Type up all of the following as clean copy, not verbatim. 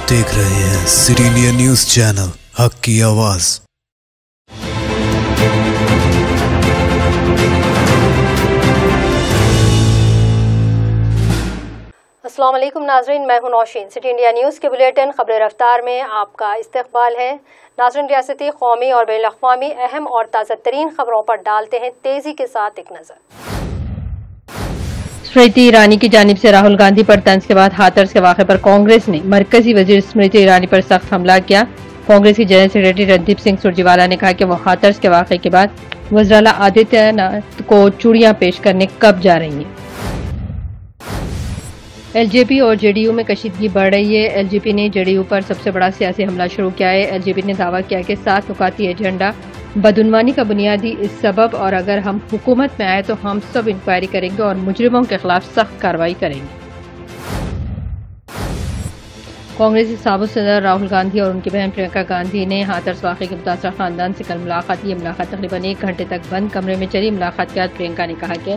देख रहे हैं सिटी इंडिया न्यूज चैनल, हक की आवाज। अस्सलाम वालेकुम नाज़रीन, मैं हूं नौशीन। सिटी इंडिया न्यूज़ के बुलेटिन खबर रफ्तार में आपका इस्तकबाल है। नाज़रीन, रियासती, कौमी और बैनुल अक़वामी अहम और ताज़ा तरीन खबरों पर डालते हैं तेज़ी के साथ एक नज़र। स्मृति ईरानी की जानिब से राहुल गांधी पर तंज के बाद हाथरस के वाक़े पर कांग्रेस ने मरकजी वजीर स्मृति ईरानी पर सख्त हमला किया। कांग्रेस की जनरल सेक्रेटरी रणदीप सिंह सुरजेवाला ने कहा कि वो हाथरस के वाक़े के बाद वज़ीर आदित्यनाथ को चूड़ियां पेश करने कब जा रही हैं। एलजेपी और जेडीयू में कशीदगी बढ़ रही है। एलजेपी ने जेडीयू पर सबसे बड़ा सियासी हमला शुरू किया है। एलजेपी ने दावा किया कि 7 नुकाती एजेंडा बदउनवानी का बुनियादी इस सबब, और अगर हम हुकूमत में आए तो हम सब इंक्वायरी करेंगे और मुजरिमों के खिलाफ सख्त कार्रवाई करेंगे। कांग्रेस के साबिक़ सदर राहुल गांधी और उनकी बहन प्रियंका गांधी ने हाथरस वाक़े के मुतासरा खानदान से कल मुलाकात की। मुलाकात तकरीबन 1 घंटे तक बंद कमरे में चली। मुलाकात के बाद प्रियंका ने कहा कि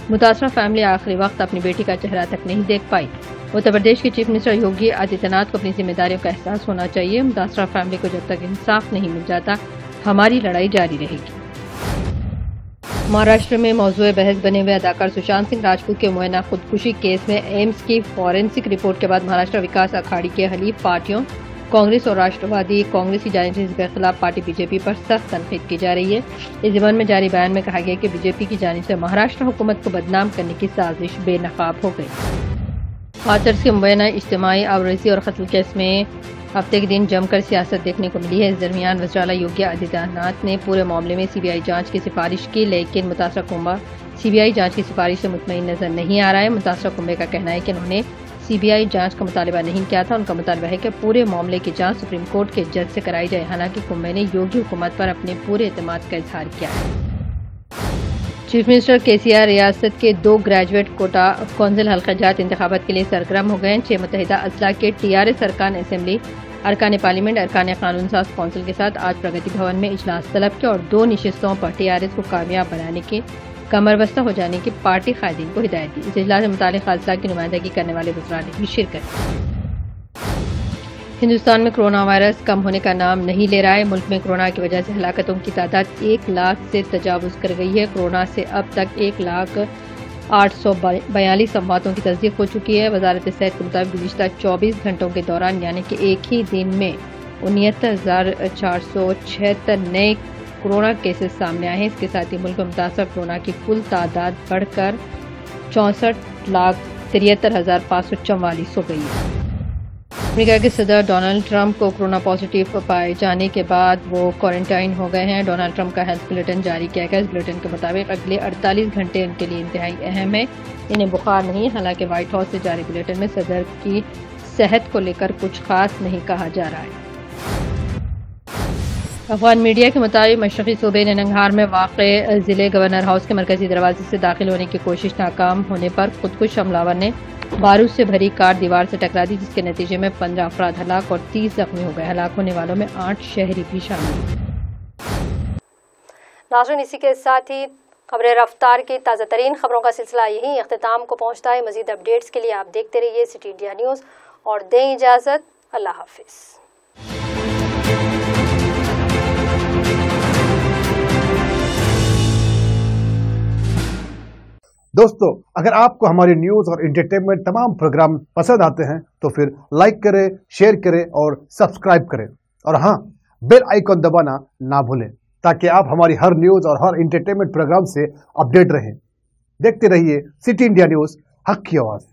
मुतासरा फैमिली आखिरी वक्त अपनी बेटी का चेहरा तक नहीं देख पाई। उत्तर प्रदेश के चीफ मिनिस्टर योगी आदित्यनाथ को अपनी जिम्मेदारियों का एहसास होना चाहिए। मुतासरा फैमिली को जब तक इंसाफ नहीं मिल जाता, हमारी लड़ाई जारी रहेगी। महाराष्ट्र में मौजूद बहस बने हुए अदाकार सुशांत सिंह राजपूत के मुआयना खुदकुशी केस में एम्स की फॉरेंसिक रिपोर्ट के बाद महाराष्ट्र विकास अखाड़ी के हलीफ पार्टियों कांग्रेस और राष्ट्रवादी कांग्रेस की जानिब से खिलाफ पार्टी बीजेपी पर सख्त तनकीद की जा रही है। इस ज़िम्मन में जारी बयान में कहा गया कि बीजेपी की जानिब से महाराष्ट्र हुकूमत को बदनाम करने की साजिश बेनकाब हो गई। हाथरस के मुबैना इज्तिमाई आवरसी और कत्ल केस में हफ्ते के दिन जमकर सियासत देखने को मिली है। इस दरमियान वज़ीर योगी आदित्यनाथ ने पूरे मामले में सीबीआई जांच की सिफारिश की, लेकिन मुतासरा कुंबा सीबीआई जांच की सिफारिश से मुतमईन नजर नहीं आ रहा है। मुतासरा कुंबे का कहना है कि उन्होंने सीबीआई जांच का मुतालबा नहीं किया था। उनका मुतालबा है कि पूरे मामले की जांच सुप्रीम कोर्ट के जज से कराई जाए। हालांकि कुंबे ने योगी हुकूमत पर अपने पूरे एतमाद का इजहार किया है। चीफ मिनिस्टर केसीआर रियासत के 2 ग्रेजुएट कोटा कौंसिल हल्काजात इंतखाबात के लिए सरगर्म हो गए हैं। 6 मुत्तहिदा अजला के टीआरएस अरकान असेंबली, अरकान पार्लियामेंट, अरकान कानून साज कौंसिल के साथ आज प्रगति भवन में इजलास तलब किया और 2 नशिस्तों पर टीआरएस को कामयाब बनाने के कमरबस्ता हो जाने की पार्टी कायदीन को हिदायत दी। इस इजलास में मुतालिक अजला की नुमाइंदगी करने वाले वज़रा ने भी शिरकत की। हिंदुस्तान में कोरोना वायरस कम होने का नाम नहीं ले रहा है। मुल्क में कोरोना की वजह से हलाकतों की तादाद 1 लाख से तजावुज़ कर गई है। कोरोना से अब तक 1,0842 अमवातों की तस्दीक हो चुकी है। वजारत सेहत के मुताबिक गुज़िश्ता 24 घंटों के दौरान यानी कि एक ही दिन में 69,476 नए कोरोना केसेस सामने आए हैं। इसके साथ ही मुल्क में मुतासर कोरोना की कुल तादाद बढ़कर 64,73,544 हो गई है। अमेरिका के सदर डोनाल्ड ट्रंप को कोरोना पॉजिटिव पाए जाने के बाद वो क्वारंटाइन हो गए हैं। डोनाल्ड ट्रंप का हेल्थ बुलेटिन जारी किया गया। इस बुलेटिन के मुताबिक अगले 48 घंटे उनके लिए इंतहाई अहम है। इन्हें बुखार नहीं, हालांकि व्हाइट हाउस से जारी बुलेटिन में सदर की सेहत को लेकर कुछ खास नहीं कहा जा रहा है। अफगान मीडिया के मुताबिक मशरक़ी सूबे नंगहार में वाक़े ज़िले गवर्नर हाउस के मरकजी दरवाजे से दाखिल होने की कोशिश नाकाम होने पर खुदकुश हमलावर ने बारूद से भरी कार दीवार से टकरा दी, जिसके नतीजे में 15 अफराद हलाक और 30 जख्मी हो गए। हलाक होने वालों में 8 शहरी भी शामिल। नाज़रीन, इसी के साथ ही खबर रफ्तार की ताज़ा तरीन खबरों का सिलसिला यही अख्तिताम को पहुँचता है। मज़ीद अपडेट्स के लिए आप देखते रहिए सिटी इंडिया न्यूज़ और दें इजाज़त। अल्लाह हाफिज़। दोस्तों, अगर आपको हमारी न्यूज़ और एंटरटेनमेंट तमाम प्रोग्राम पसंद आते हैं तो फिर लाइक करें, शेयर करें और सब्सक्राइब करें, और हाँ, बेल आइकॉन दबाना ना भूलें ताकि आप हमारी हर न्यूज़ और हर एंटरटेनमेंट प्रोग्राम से अपडेट रहें। देखते रहिए सिटी इंडिया न्यूज़, हक की आवाज़।